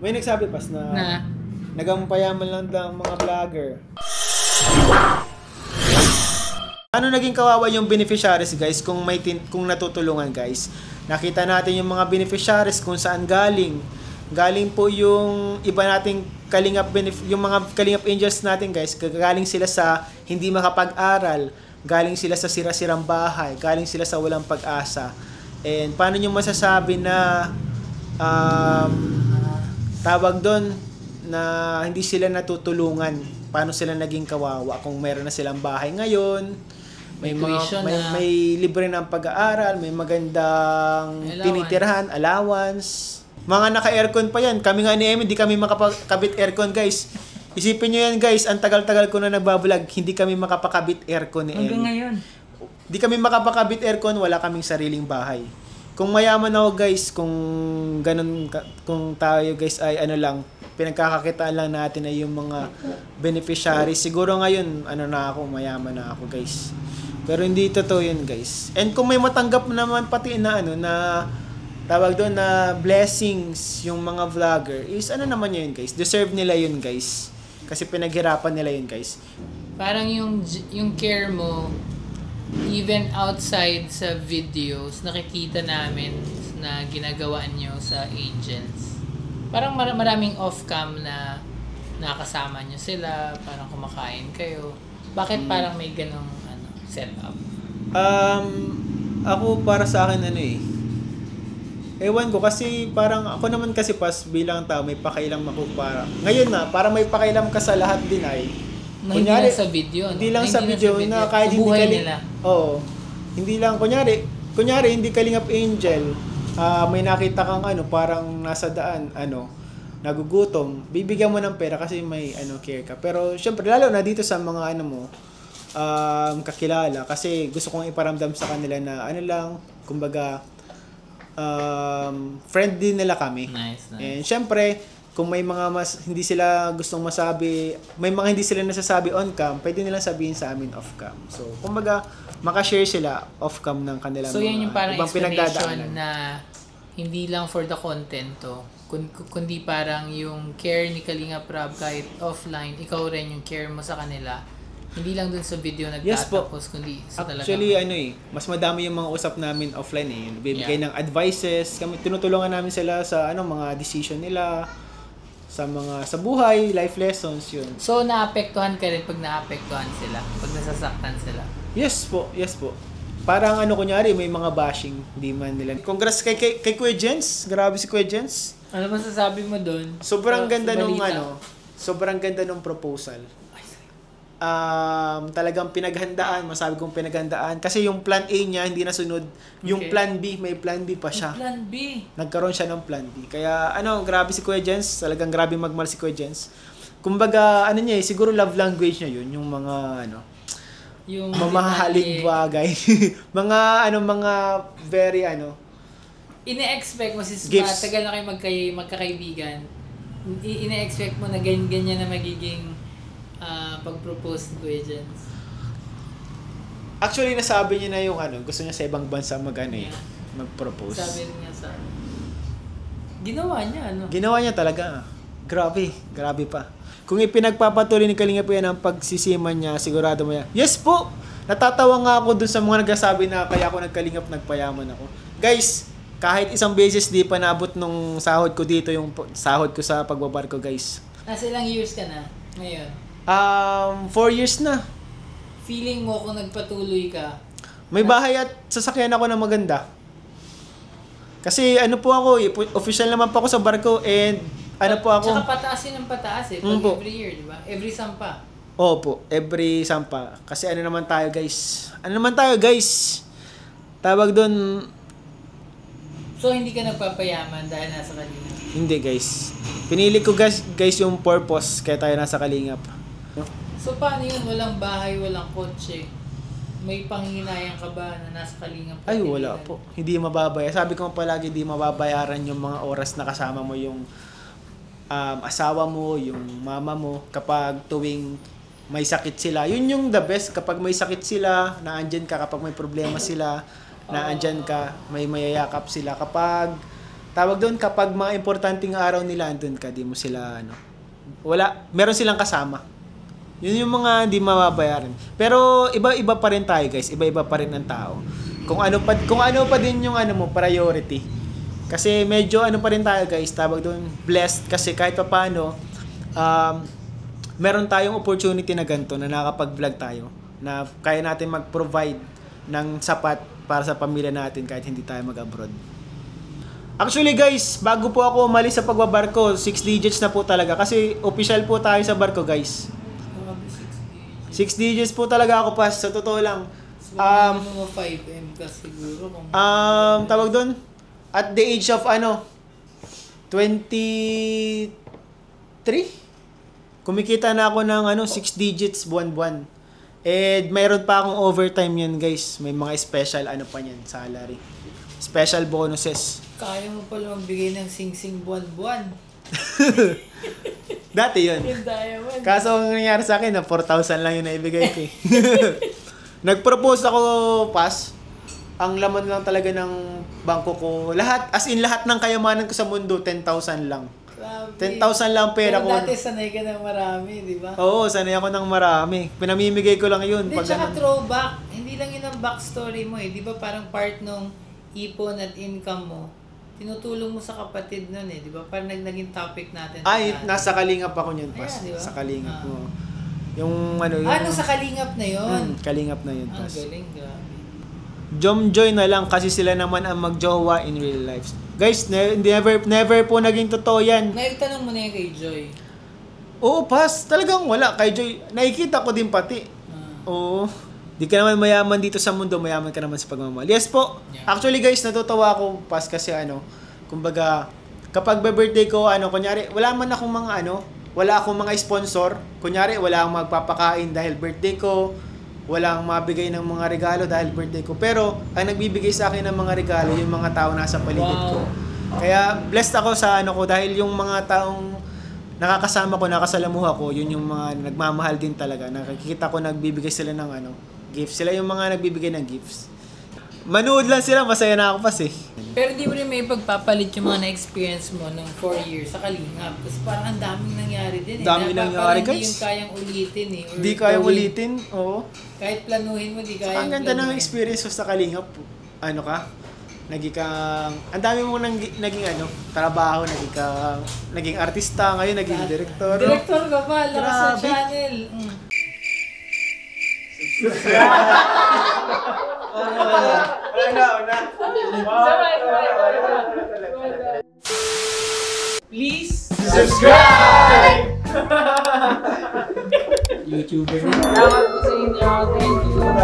May nagsabi pas na nagampayaman lang daw ang mga vlogger. Ano naging kawawa yung beneficiaries guys kung kung natutulungan guys? Nakita natin yung mga beneficiaries kung saan galing. Galing po yung iba nating yung mga Kalingap Angels natin guys. Galing sila sa hindi makapag-aral. Galing sila sa sira-sirang bahay. Galing sila sa walang pag-asa. And paano nyo masasabi na tawag doon na hindi sila natutulungan? Paano sila naging kawawa kung mayroon na silang bahay ngayon? May libre ng pag-aaral, may magandang tinitirahan, allowance. Mga naka-aircon pa yan. Kami nga ni Emmy, hindi kami makapakabit aircon guys. Isipin nyo yan guys, ang tagal-tagal ko na nagbablog, hindi kami makapakabit aircon ni Emmy. Hanggang ngayon. Hindi kami makapakabit aircon, wala kaming sariling bahay. Kung mayaman ako guys, kung ganun, kung tayo guys ay ano lang, pinagkakakitaan lang natin ay yung mga beneficiaries. Siguro ngayon, mayaman na ako guys. Pero hindi totoo yun guys. And kung may matanggap naman pati na tawag doon na blessings yung mga vlogger, is naman yun guys. Deserve nila yun guys. Kasi pinaghirapan nila yun guys. Parang yung care mo, even outside sa videos, nakikita namin na ginagawa nyo sa Angels. Parang maraming off-cam na nakasama nyo sila, parang kumakain kayo. Bakit parang may ganong setup? Ako para sa akin ewan ko kasi parang ako naman kasi bilang tao may pakailang para. Ngayon para may pakailam ka sa lahat din ay hindi lang sa video, Hindi lang sa video na kahit hindi nila. Oo. Hindi lang kunyari hindi Kalingap Angel, may nakita kang parang nasa daan, nagugutom, bibigyan mo ng pera kasi may care ka. Pero syempre lalo na dito sa mga kakilala kasi gusto kong iparamdam sa kanila na kumbaga friend din nila kami. Nice. And syempre kung may mga hindi sila gustong masabi, may mga hindi sila nasasabi on cam, pwede nilang sabihin sa amin off cam. So, kumbaga, makashare sila off cam ng kanilang so, yan yung parang ibang explanation na hindi lang for the content to, kundi parang yung care ni Kalingap Rab kahit offline, ikaw rin yung care mo sa kanila. Hindi lang dun sa video nagtatapos, kundi sa talaga. Actually, mas madami yung mga usap namin offline bibigay ng advices. Kami tinutulungan namin sila sa mga decision nila. Sa buhay, life lessons yun. So, naapektuhan ka rin pag naapektuhan sila? Pag nasasaktan sila? Yes po. Parang kunyari, may mga bashing, di man nila. Congrats kay Kuya Jens. Grabe si Kuya Jens. Ano masasabi mo doon? Sobrang ganda nung proposal. Talagang pinaghandaan, masabi kong pinaghandaan. Kasi yung plan A niya, hindi nasunod. Yung plan B, may plan B pa siya. Plan B? Nagkaroon siya ng plan B. Kaya, grabe si Kuya Jens. Talagang grabe magmahal si Kuya Jens. Kumbaga, siguro love language niya yun. Yung mga, yung mamahaling bagay. mga very, ine-expect mo, tagal na kayo magkakaibigan. Ine-expect mo na ganyan na magiging pag-propose ni Kuya Jens? Actually, nasabi niya na yung gusto niya sa ibang bansa mag-propose. Sabi niya ginawa niya, Ginawa niya talaga. Grabe pa. Kung ipinagpapatuloy ni Kalingap yan ang pagsisiman niya, sigurado mo yan. Yes po! Natatawa nga ako dun sa mga nagsasabi na kaya ako nagkalingap, nagpayaman ako. Guys, kahit isang beses di pa naabot nung sahod ko dito, yung sahod ko sa pagbabarko, guys. Nasa ilang years ka na ngayon? 4 years na. Feeling mo kung nagpatuloy ka? May bahay at sasakyan ako na maganda. Kasi po ako, official naman po ako sa barko and po ako. Tsaka pataas yun ang pataas pag every year, di ba? Every sampa. Opo, every sampa. Kasi naman tayo guys? Tawag doon. So hindi ka nagpapayaman dahil nasa Kalingap? Hindi guys. Pinili ko guys yung purpose kaya tayo nasa Kalingap. So paano yun? Walang bahay, walang kotse. May panghihinayang ka ba na nasa Kalingap? Ay wala po. Hindi mababayaran. Sabi ko palagi hindi mababayaran yung mga oras na kasama mo yung asawa mo, yung mama mo kapag tuwing may sakit sila. Yun yung the best. Kapag may sakit sila, naandyan ka. Kapag may problema sila, naandyan ka. May mayayakap sila. Kapag tawag doon, kapag mga importanteng araw nila, andun ka, di mo sila, wala, meron silang kasama. Yun yung mga hindi mababayaran. Pero iba-iba pa rin tayo, guys. Iba-iba pa rin ang tao. Kung ano pa din yung mo, priority. Kasi medyo pa rin tayo, guys, tawag doon, blessed kasi kahit papaano meron tayong opportunity na ganito na nakakapag-vlog tayo na kaya natin mag-provide ng sapat para sa pamilya natin kahit hindi tayo mag-abroad. Actually guys, bago po ako umalis sa pagbabarko, 6 digits na po talaga kasi official po tayo sa barko guys. 6 digits po talaga ako pas, sa totoo lang. Mga 5M ka siguro. Tawag doon, at the age of 23, kumikita na ako ng 6 digits buwan-buwan. And mayroon pa akong overtime yan guys. May mga special pa niyan, salary. Special bonuses. Kaya mo pala magbigay ng sing-sing buwan-buwan. Dati yun. Yung diamond. Kaso ang nangyari sa akin, 4,000 lang yung naibigay ko. Nag-propose ako, pas. Ang laman lang talaga ng bangko ko. Lahat, as in lahat ng kayamanan ko sa mundo, 10,000 lang. 10,000 lang pera ko. Pero dati sanay ka ng marami, di ba? Oo, sanay ako ng marami. Pinamimigay ko lang yun. Hindi, tsaka throwback. Hindi lang yun ang backstory mo eh. Di ba parang part nung ipon at income mo, tinutulong mo sa kapatid nun eh. Di ba? Parang naging topic natin. Ay, nasa Kalingap ako yun, pas. Ayan, diba? Sa Kalingap mo. Yung yung... nung sa Kalingap na yun? Kalingap na yun, pas. Galing, grabe. Jomjoy na lang kasi sila naman ang magjowa in real life. Guys, never po naging totoo yan. Naitanong mo na yan kay Joy. Oo, pas. Talagang wala. Kay Joy, nakikita ko din pati. Oo. Di ka naman mayaman dito sa mundo, mayaman ka naman sa pagmamahal. Yes po. Yeah. Actually guys, natutuwa ako pas kasi kumbaga, kapag birthday ko, kunyari, wala man akong mga wala akong mga sponsor. Kunyari, wala akong magpapakain dahil birthday ko. Walang mabigay ng mga regalo dahil birthday ko. Pero, ang nagbibigay sa akin ng mga regalo, yung mga tao nasa paligid ko. Kaya, blessed ako sa ko dahil yung mga taong nakakasama ko, nakasalamuha ko, yun yung mga nagmamahal din talaga. Nakikita ko nagbibigay sila ng gifts. Sila yung mga nagbibigay ng gifts. Manood lang sila, masaya na ako kasi. Pero di mo rin may pagpapalit yung mga na-experience mo ng 4 years sa Kalingap. Kasi parang ang daming nangyari din eh. Daming nangyari, guys. Hindi guys. yung kayang ulitin eh. Di kayang ulitin, oo. Kahit planuhin mo, di kayang Ang ganda ng experience ko sa Kalingap. Ang dami mo naging trabaho, naging artista, ngayon naging direktor. Direktor ka ba? Lakas sa Grabe. channel. Please subscribe! YouTuber. Salamat po sa inyo. Thank you.